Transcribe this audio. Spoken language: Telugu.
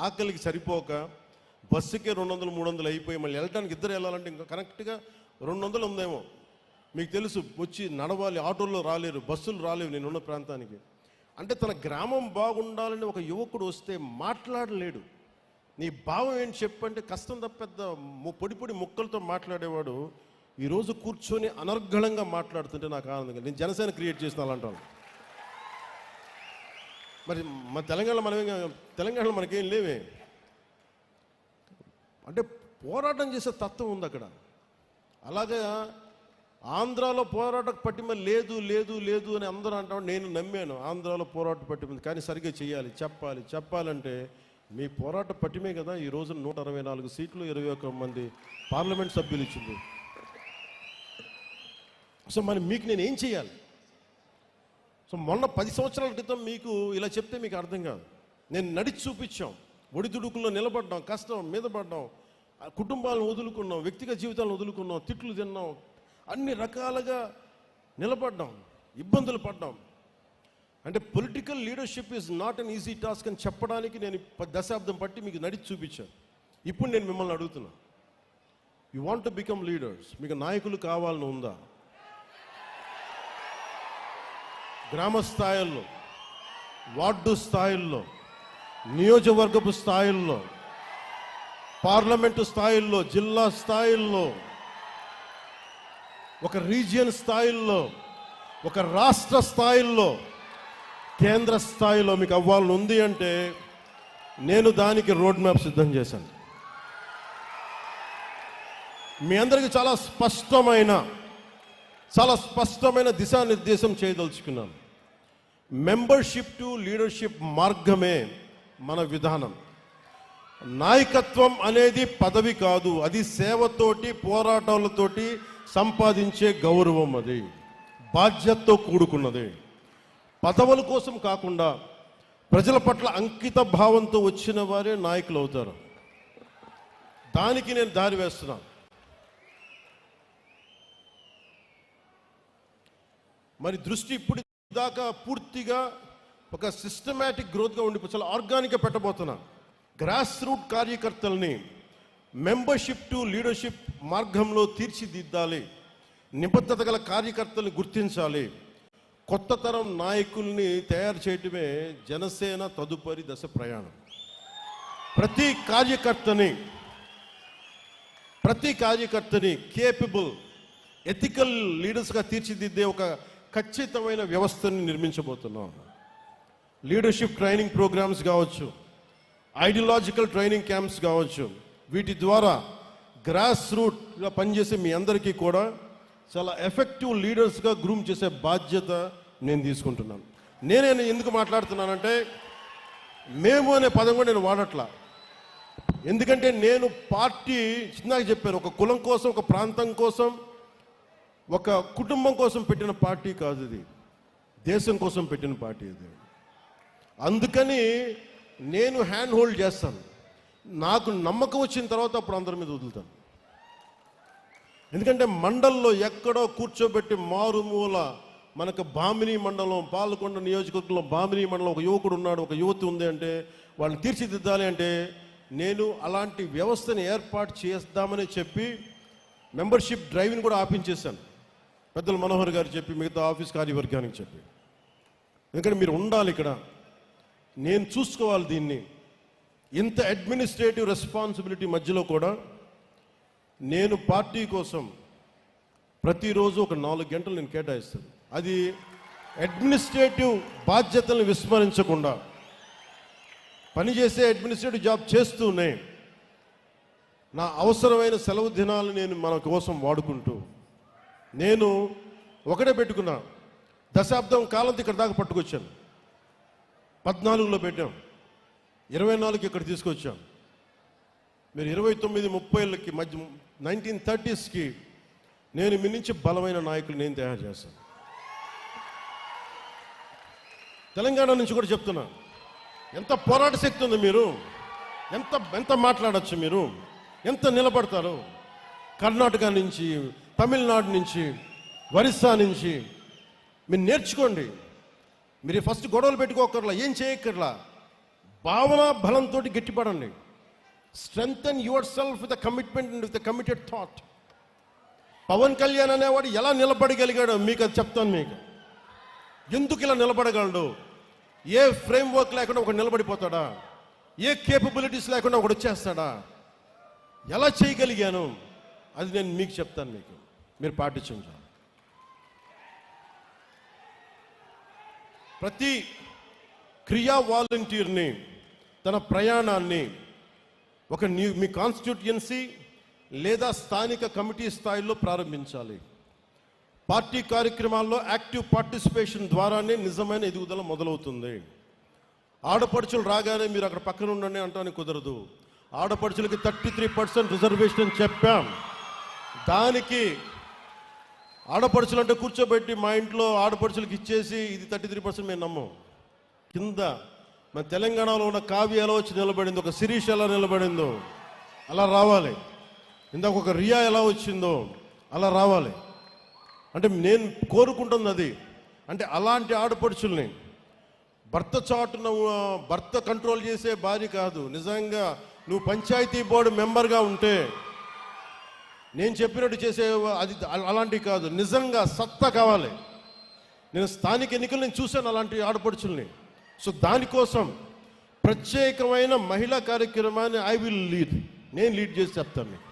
ఆకలికి సరిపోక బస్సుకే 200-300 అయిపోయి మళ్ళీ వెళ్ళడానికి ఇద్దరు వెళ్ళాలంటే ఇంకా కరెక్ట్గా 200 ఉందేమో. మీకు తెలుసు, వచ్చి నడవాలి, ఆటోల్లో రాలేరు, బస్సులు రాలేవు నేనున్న ప్రాంతానికి. అంటే తన గ్రామం బాగుండాలని ఒక యువకుడు వస్తే మాట్లాడలేడు. నీ భావం ఏంటి చెప్పంటే కష్టం తప్ప పెద్ద పొడి పొడి ముక్కలతో మాట్లాడేవాడు ఈరోజు కూర్చొని అనర్గళంగా మాట్లాడుతుంటే నాకు ఆనందంగా. నేను జనసేన క్రియేట్ చేసిన అలాంటాను. మరి మన తెలంగాణలో మనకేం లేవే. అంటే పోరాటం చేసే తత్వం ఉంది అక్కడ. అలాగే ఆంధ్రాలో పోరాట పట్టిమ లేదు లేదు లేదు అని అందరూ అంటాం. నేను నమ్మాను ఆంధ్రాలో పోరాట పట్టిమ, కానీ సరిగ్గా చేయాలి, చెప్పాలంటే మీ పోరాట పట్టిమే కదా ఈ రోజు 164 సీట్లు 21 మంది పార్లమెంట్ సభ్యులు ఇచ్చింది. సో మరి మీకు నేను ఏం చేయాలి? సో మొన్న 10 సంవత్సరాల క్రితం మీకు ఇలా చెప్తే మీకు అర్థం కాదు. నేను నడిచి చూపించాం, ఒడిదుడుకుల్లో నిలబడ్డాం, కష్టం మీద పడ్డాం, కుటుంబాలను వదులుకున్నాం, వ్యక్తిగత జీవితాలను వదులుకున్నాం, తిట్లు తిన్నాం, అన్ని రకాలుగా నిలబడ్డాం, ఇబ్బందులు పడ్డాం. అంటే political leadership is not an easy task అని చెప్పడానికి నేను 10 దశాబ్దం పట్టి మీకు నడిచి చూపించాను. ఇప్పుడు నేను మిమ్మల్ని అడుగుతున్నా, you want to become leaders, మీకు నాయకులు కావాలని ఉందా? గ్రామ స్థాయిల్లో, వార్డు స్థాయిల్లో, నియోజకవర్గపు స్థాయిల్లో, పార్లమెంటు స్థాయిల్లో, జిల్లా స్థాయిల్లో, ఒక రీజియన్ స్థాయిల్లో, ఒక రాష్ట్ర స్థాయిల్లో, కేంద్ర స్థాయిలో మీకు అవ్వాలని ఉంది అంటే నేను దానికి రోడ్ మ్యాప్ సిద్ధం చేశాను. మీ అందరికీ చాలా స్పష్టమైన దిశానిర్దేశం చేయదలుచుకున్నాను. మెంబర్షిప్ టు లీడర్షిప్ మార్గమే మన విధానం. నాయకత్వం అనేది పదవి కాదు, అది సేవతోటి పోరాటాలతోటి సంపాదించే గౌరవం, అది బాధ్యతతో కూడుకున్నది. పదవుల కోసం కాకుండా ప్రజల పట్ల అంకిత భావంతో వచ్చిన వారే నాయకులు అవుతారు. దానికి నేను దారి వేస్తున్నాను. మరి దృష్టి ఇప్పుడు దాకా పూర్తిగా ఒక సిస్టమేటిక్ గ్రోత్గా ఉండిపో, చాలా ఆర్గానిక్గా పెట్టబోతున్నా. గ్రాస్ రూట్ కార్యకర్తల్ని మెంబర్షిప్ టు లీడర్షిప్ మార్గంలో తీర్చిదిద్దాలి. నిబద్ధత గల కార్యకర్తల్ని గుర్తించాలి. కొత్త తరం నాయకుల్ని తయారు చేయటమే జనసేన తదుపరి దశ ప్రయాణం. ప్రతి కార్యకర్తని కేపబుల్, ఎథికల్ లీడర్స్గా తీర్చిదిద్దే ఒక ఖచ్చితమైన వ్యవస్థని నిర్మించబోతున్నాం. లీడర్షిప్ ట్రైనింగ్ ప్రోగ్రామ్స్ కావచ్చు, ఐడియాలజికల్ ట్రైనింగ్ క్యాంప్స్ కావచ్చు, వీటి ద్వారా గ్రాస్ రూట్గా పనిచేసే మీ అందరికీ కూడా చాలా ఎఫెక్టివ్ లీడర్స్గా గ్రూమ్ చేసే బాధ్యత నేను తీసుకుంటున్నాను. నేనే ఎందుకు మాట్లాడుతున్నానంటే మేము అనే పదం కూడా నేను వాడట్లా. ఎందుకంటే నేను పార్టీ చిన్నగా చెప్పాను, ఒక కులం కోసం, ఒక ప్రాంతం కోసం, ఒక కుటుంబం కోసం పెట్టిన పార్టీ కాదు ఇది, దేశం కోసం పెట్టిన పార్టీ ఇది. అందుకని నేను హ్యాండ్ హోల్డ్ చేస్తాను. నాకు నమ్మకం వచ్చిన తర్వాత అప్పుడు అందరి మీద వదులుతాను. ఎందుకంటే మండల్లో ఎక్కడో కూర్చోబెట్టి మారుమూల, మనకు బామిని మండలం, పాలకొండ నియోజకవర్గంలో బామిని మండలం ఒక యువకుడు ఉన్నాడు, ఒక యువతి ఉంది అంటే వాళ్ళని తీర్చిదిద్దాలి అంటే నేను అలాంటి వ్యవస్థని ఏర్పాటు చేద్దామని చెప్పి మెంబర్షిప్ డ్రైవ్ని కూడా ఆపించేశాను. పెద్దలు మనోహర్ గారు చెప్పి, మిగతా ఆఫీస్ కార్యవర్గానికి చెప్పి, ఎందుకంటే మీరు ఉండాలి ఇక్కడ, నేను చూసుకోవాలి దీన్ని. ఇంత అడ్మినిస్ట్రేటివ్ రెస్పాన్సిబిలిటీ మధ్యలో కూడా నేను పార్టీ కోసం ప్రతిరోజు ఒక 4 గంటలు నేను కేటాయిస్తాను. అది అడ్మినిస్ట్రేటివ్ బాధ్యతలను విస్మరించకుండా పనిచేసే అడ్మినిస్ట్రేటివ్ జాబ్ చేస్తూనే నా అవసరమైన సెలవు దినాలు నేను మన కోసం వాడుకుంటూ, నేను ఒకటే పెట్టుకున్నా, దశాబ్దం కాలంతో ఇక్కడ దాకా పట్టుకొచ్చాను. 14లో పెట్టాం, 24కి ఇక్కడ తీసుకొచ్చాం. మీరు 29-30కి మధ్య 1930స్కి నేను మీ నుంచి బలమైన నాయకులు నేను తయారు చేస్తాను. తెలంగాణ నుంచి కూడా చెప్తున్నా, ఎంత పోరాట శక్తి ఉంది, మీరు ఎంత మాట్లాడచ్చు, మీరు ఎంత నిలబడతారు. కర్ణాటక నుంచి, తమిళనాడు నుంచి, ఒరిస్సా నుంచి మీరు నేర్చుకోండి. మీరు ఫస్ట్ గొడవలు పెట్టుకోకర్లా, ఏం చేయక్కర్లా, భావన బలంతో గట్టిపడండి. Strengthen yourself with commitment and with committed thought. Pawan Kalyan అనేవాడు ఎలా నిలబడగలిగాడో మీకు అది చెప్తాను. మీకు ఎందుకు ఇలా నిలబడగలడు? ఏ ఫ్రేమ్ వర్క్ లేకుండా ఒకడు నిలబడిపోతాడా? ఏ కేపబిలిటీస్ లేకుండా ఒకడు వచ్చేస్తాడా? ఎలా చేయగలిగాను అది నేను మీకు చెప్తాను. మీకు మీరు పాటించండి. ప్రతి క్రియా వాలంటీర్ని తన ప్రయాణాన్ని ఒక మీ కాన్స్టిట్యూయన్సీ లేదా స్థానిక కమిటీ స్థాయిలో ప్రారంభించాలి. పార్టీ కార్యక్రమాల్లో యాక్టివ్ పార్టిసిపేషన్ ద్వారానే నిజమైన ఎదుగుదల మొదలవుతుంది. ఆడపడుచులు రాగానే మీరు అక్కడ పక్కన ఉండండి అంటానికి కుదరదు. ఆడపడుచులకి 33% రిజర్వేషన్ అని చెప్పాం. దానికి ఆడపడుచులు అంటే కూర్చోబెట్టి మా ఇంట్లో ఆడపడుచులకి ఇచ్చేసి ఇది 33% మేము నమ్మం. కింద మన తెలంగాణలో ఉన్న కావ్య ఎలా వచ్చి నిలబడిందో, ఒక శిరీష్ ఎలా నిలబడిందో అలా రావాలి. ఇందాక ఒక రియా ఎలా వచ్చిందో అలా రావాలి. అంటే నేను కోరుకుంటుంది అది. అంటే అలాంటి ఆడపడుచుల్ని భర్త చాటున భర్త కంట్రోల్ చేసే భార్య కాదు. నిజంగా నువ్వు పంచాయతీ బోర్డు మెంబర్గా ఉంటే నేను చెప్పినట్టు చేసే అది అలాంటివి కాదు. నిజంగా సత్తా కావాలి. నేను స్థానిక ఎన్నికలు నేను చూశాను అలాంటి ఆడపడుచుల్ని. సో దానికోసం ప్రత్యేకమైన మహిళా కార్యక్రమాన్ని నేను లీడ్ చేసి చెప్తాను.